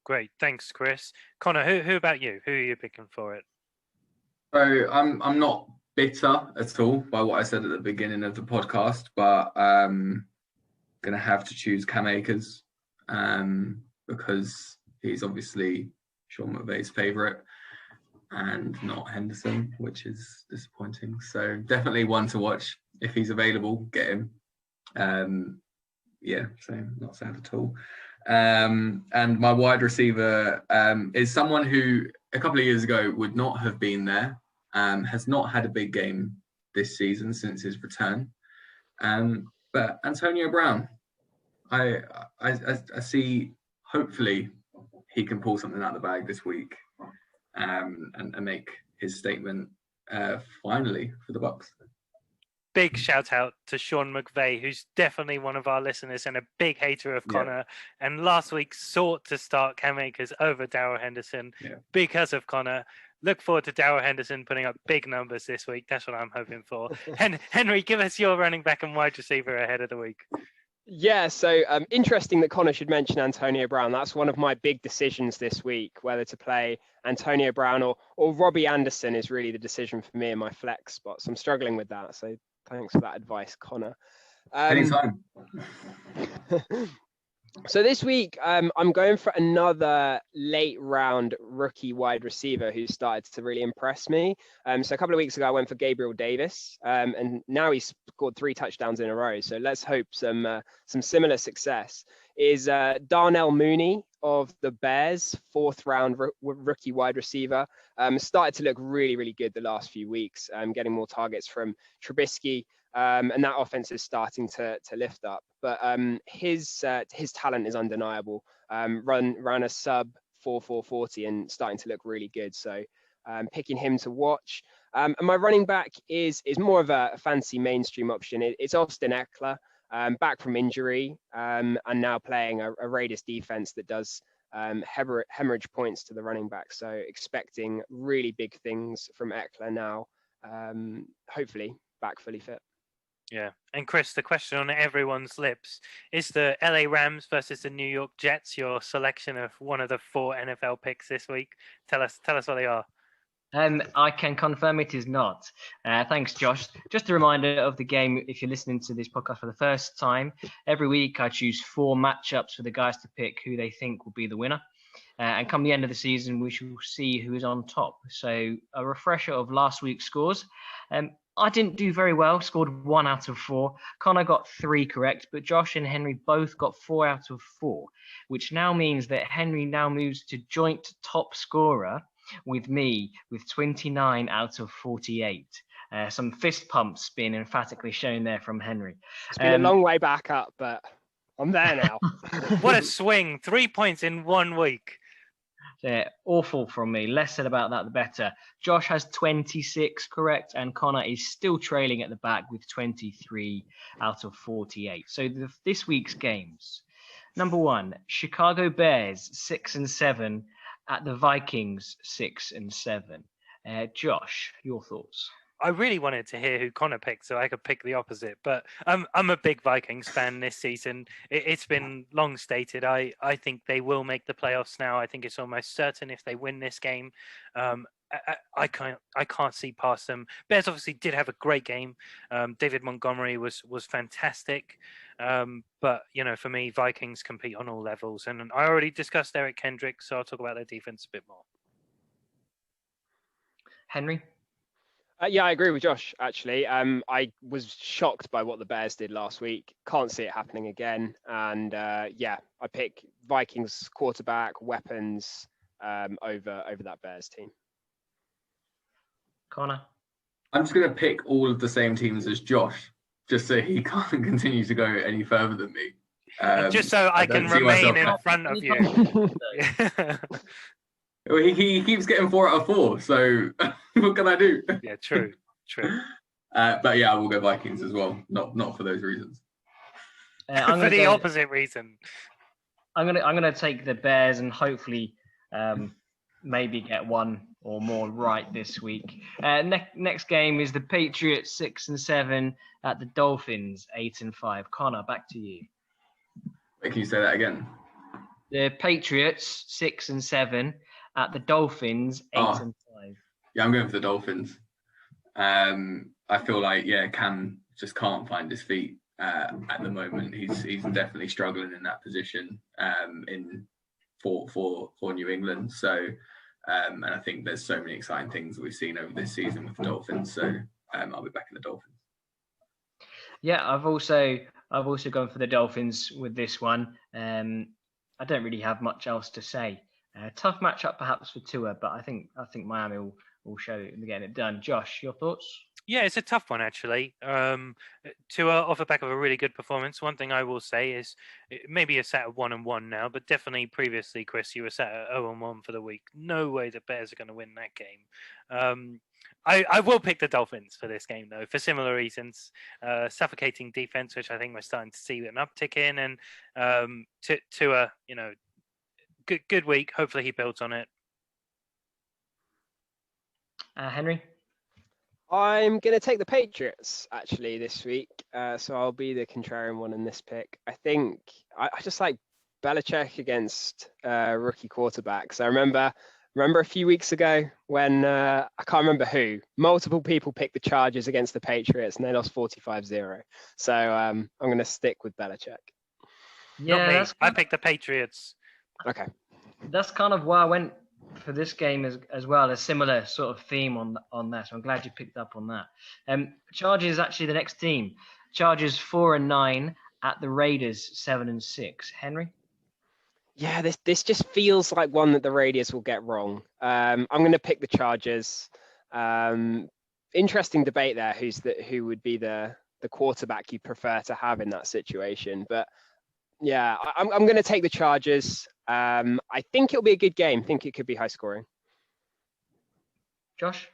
Great, thanks, Chris. Connor, who about you? Who are you picking for it? So I'm not bitter at all by what I said at the beginning of the podcast, but gonna have to choose Cam Akers because he's obviously Sean McVay's favourite and not Henderson, which is disappointing. So definitely one to watch if he's available. Get him. Yeah, so not sad at all. And my wide receiver is someone who a couple of years ago would not have been there, has not had a big game this season since his return. But Antonio Brown, I see, hopefully he can pull something out of the bag this week and make his statement finally for the Bucks. Big shout out to Sean McVeigh, who's definitely one of our listeners and a big hater of Connor. And last week sought to start Cam Akers over Darrell Henderson because of Connor. Look forward to Darrell Henderson putting up big numbers this week. That's what I'm hoping for. Henry, give us your running back and wide receiver ahead of the week. Yeah, so interesting that Connor should mention Antonio Brown. That's one of my big decisions this week, whether to play Antonio Brown or Robbie Anderson is really the decision for me in my flex spots. I'm struggling with that, so thanks for that advice, Connor. Anytime. So this week, I'm going for another late round rookie wide receiver who started to really impress me. So a couple of weeks ago, I went for Gabriel Davis, and now he's scored 3 touchdowns in a row. So let's hope some similar success. Is Darnell Mooney of the Bears, 4th round rookie wide receiver, started to look really, really good the last few weeks, getting more targets from Trubisky. And that offense is starting to lift up, but his talent is undeniable. Ran a sub 4.40 and starting to look really good. So picking him to watch. And my running back is more of a fancy mainstream option. It's Austin Eckler, back from injury, and now playing a Raiders defense that does hemorrhage points to the running back. So expecting really big things from Eckler now. Hopefully back fully fit. Yeah. And Chris, the question on everyone's lips is the LA Rams versus the New York Jets your selection of one of the 4 NFL picks this week? Tell us what they are. I can confirm it is not. Thanks, Josh. Just a reminder of the game, if you're listening to this podcast for the first time, every week I choose 4 matchups for the guys to pick who they think will be the winner. And come the end of the season, we shall see who is on top. So a refresher of last week's scores. I didn't do very well, scored 1 out of 4. Connor got 3 correct, but Josh and Henry both got 4 out of 4, which now means that Henry now moves to joint top scorer with me with 29 out of 48. Some fist pumps being emphatically shown there from Henry. It's been a long way back up, but I'm there now. What a swing. 3 points in 1 week. Yeah, awful from me. Less said about that, the better. Josh has 26 correct, and Connor is still trailing at the back with 23 out of 48. So this week's games. Number 1, Chicago Bears 6-7 at the Vikings 6-7. Josh, your thoughts? I really wanted to hear who Connor picked so I could pick the opposite, but I'm a big Vikings fan this season. It's been long stated. I think they will make the playoffs now. I think it's almost certain if they win this game. I can't see past them. Bears obviously did have a great game. David Montgomery was fantastic. But, for me, Vikings compete on all levels. And I already discussed Eric Kendrick, so I'll talk about their defense a bit more. Henry? Yeah, I agree with Josh, actually. I was shocked by what the Bears did last week. Can't see it happening again. And I pick Vikings quarterback, weapons over that Bears team. Connor? I'm just going to pick all of the same teams as Josh, just so he can't continue to go any further than me. Just so I can remain in front of you. Well, he keeps getting 4 out of 4, so what can I do? Yeah, true. But yeah, I will go Vikings as well. Not for those reasons. For the opposite reason. I'm gonna take the Bears and hopefully maybe get 1 or more right this week. Next game is the Patriots 6-7 at the Dolphins 8-5. Connor, back to you. Wait, can you say that again? The Patriots 6-7 at the Dolphins 8-5. Yeah, I'm going for the Dolphins. I feel like Cam just can't find his feet at the moment. He's definitely struggling in that position for New England. So and I think there's so many exciting things that we've seen over this season with the Dolphins. So I'll be back in the Dolphins. Yeah, I've also gone for the Dolphins with this one. I don't really have much else to say. Tough matchup perhaps for Tua, but I think Miami will show getting it done. Josh, your thoughts? Yeah, it's a tough one actually. To off the back of a really good performance, one thing I will say is maybe you're sat at 1-1 now, but definitely previously, Chris, you were sat at 0-1 for the week. No way the Bears are going to win that game. I will pick the Dolphins for this game though, for similar reasons. Suffocating defense, which I think we're starting to see an uptick in, and to a good week. Hopefully he builds on it. Henry? I'm going to take the Patriots actually this week. So I'll be the contrarian one in this pick. I think I just like Belichick against rookie quarterbacks. I remember a few weeks ago when I can't remember who, multiple people picked the Chargers against the Patriots and they lost 45-0. So I'm going to stick with Belichick. Not me. I picked the Patriots. Okay. That's kind of why I went for this game as well, a similar sort of theme on that. So I'm glad you picked up on that. Chargers is actually the next team. Chargers 4-9 at the Raiders 7-6. Henry? Yeah, this just feels like one that the Raiders will get wrong. I'm going to pick the Chargers. Interesting debate there. Who would be the quarterback you prefer to have in that situation? But yeah, I'm going to take the Chargers. I think it'll be a good game. I think it could be high scoring. Josh?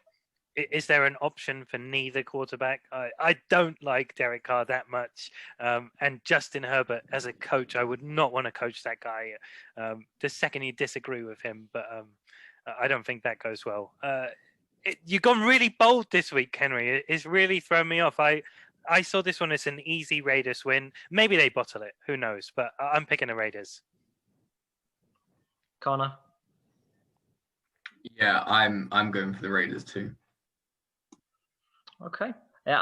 Is there an option for neither quarterback? I don't like Derek Carr that much. And Justin Herbert, as a coach, I would not want to coach that guy. The second you disagree with him, but I don't think that goes well. You've gone really bold this week, Henry. It's really thrown me off. I saw this one as an easy Raiders win. Maybe they bottle it. Who knows? But I'm picking the Raiders. Connor? Yeah, I'm going for the Raiders too. Okay. Yeah,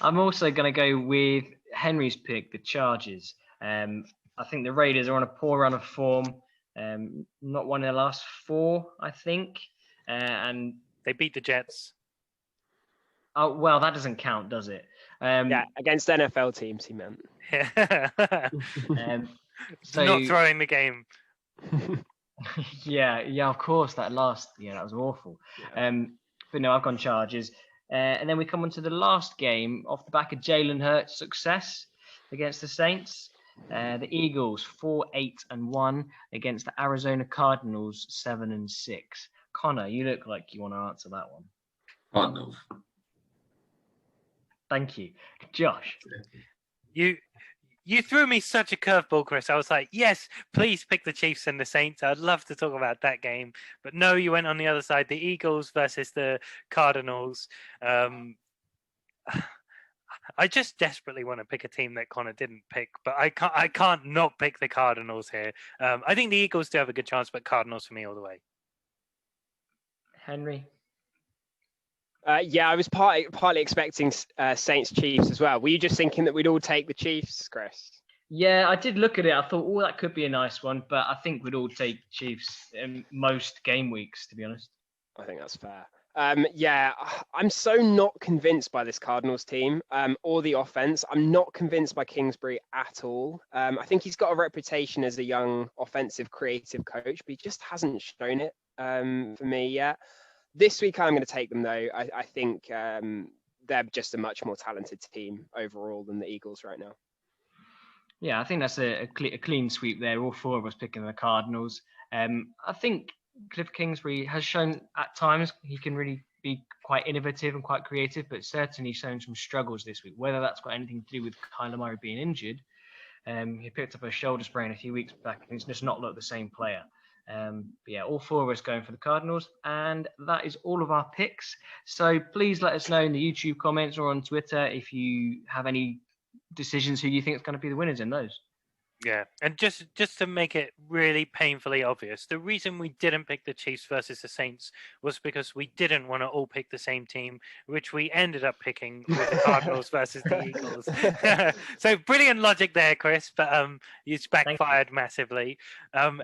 I'm also going to go with Henry's pick, the Chargers. I think the Raiders are on a poor run of form. Not won their last 4, I think. And they beat the Jets. Oh, well, that doesn't count, does it? Yeah, against NFL teams, he meant. So, not throwing the game. yeah, of course. That was awful. Yeah. But no, I've gone Chargers. And then we come on to the last game off the back of Jalen Hurts' success against the Saints. The Eagles 4-8-1 against the Arizona Cardinals 7-6. Connor, you look like you want to answer that one. Cardinals. Thank you. Josh. You threw me such a curveball, Chris. I was like, yes, please pick the Chiefs and the Saints. I'd love to talk about that game. But no, you went on the other side, the Eagles versus the Cardinals. I just desperately want to pick a team that Connor didn't pick, but I can't not pick the Cardinals here. I think the Eagles do have a good chance, but Cardinals for me all the way. Henry? Yeah, I was partly expecting Saints Chiefs as well. Were you just thinking that we'd all take the Chiefs, Chris? Yeah, I did look at it. I thought, that could be a nice one, but I think we'd all take Chiefs in most game weeks, to be honest. I think that's fair. Yeah, I'm so not convinced by this Cardinals team or the offense. I'm not convinced by Kingsbury at all. I think he's got a reputation as a young offensive creative coach, but he just hasn't shown it for me yet. This week, I'm going to take them, though. I think they're just a much more talented team overall than the Eagles right now. Yeah, I think that's a clean sweep there. All 4 of us picking the Cardinals. I think Cliff Kingsbury has shown at times he can really be quite innovative and quite creative, but certainly shown some struggles this week. Whether that's got anything to do with Kyler Murray being injured, he picked up a shoulder sprain a few weeks back and he's just not looked the same player. But yeah, all 4 of us going for the Cardinals, and that is all of our picks. So please let us know in the YouTube comments or on Twitter if you have any decisions who you think is going to be the winners in those. Yeah, and just to make it really painfully obvious, the reason we didn't pick the Chiefs versus the Saints was because we didn't want to all pick the same team, which we ended up picking with the Cardinals versus the Eagles. So brilliant logic there, Chris, but it's backfired massively.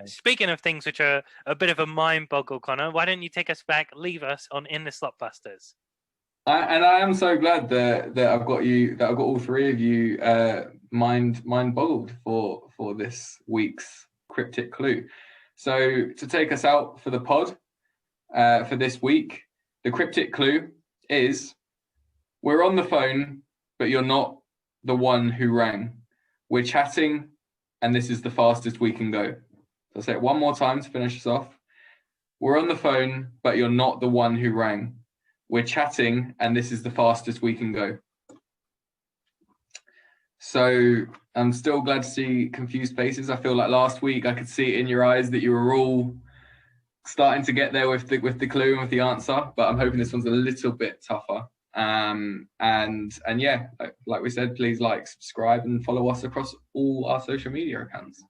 Speaking of things which are a bit of a mind boggle, Connor, why don't you take us back, leave us on In the Slotbusters? I am so glad that I've got all 3 of you mind boggled for this week's cryptic clue. So to take us out for the pod for this week, the cryptic clue is We're on the phone, but you're not the one who rang. We're chatting, and this is the fastest we can go. I'll say it one more time to finish this off. We're on the phone, but you're not the one who rang. We're chatting, and this is the fastest we can go. So I'm still glad to see confused faces. I feel like last week I could see it in your eyes that you were all starting to get there with the clue and with the answer, but I'm hoping this one's a little bit tougher. And yeah, like we said, please like, subscribe, and follow us across all our social media accounts.